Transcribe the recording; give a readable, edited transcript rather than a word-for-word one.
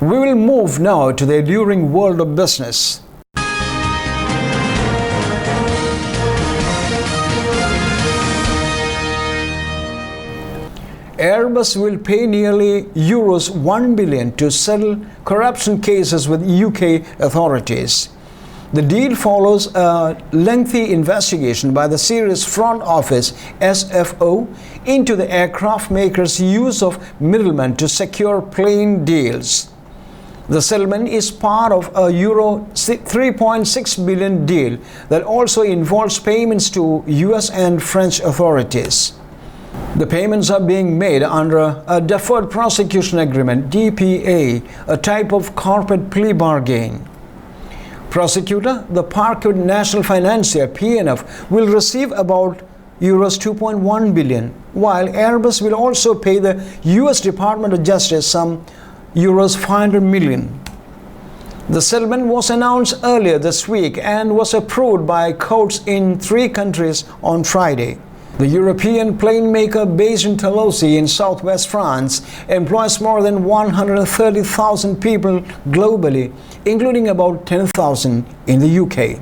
We will move now to the alluring world of business. Airbus will pay nearly euros 1 billion to settle corruption cases with UK authorities. The deal follows a lengthy investigation by the series front office (SFO) into the aircraft maker's use of middlemen to secure plane deals. The settlement is part of a euro 3.6 billion deal that also involves payments to US and French authorities. The payments are being made under a Deferred Prosecution Agreement (DPA), a type of corporate plea bargain. Prosecutor, the Parquet National Financier (PNF), will receive about euros 2.1 billion, while Airbus will also pay the US Department of Justice some euros 500 million. The settlement was announced earlier this week and was approved by courts in 3 countries on Friday. The European plane maker based in Toulouse in southwest France employs more than 130,000 people globally, including about 10,000 in the UK.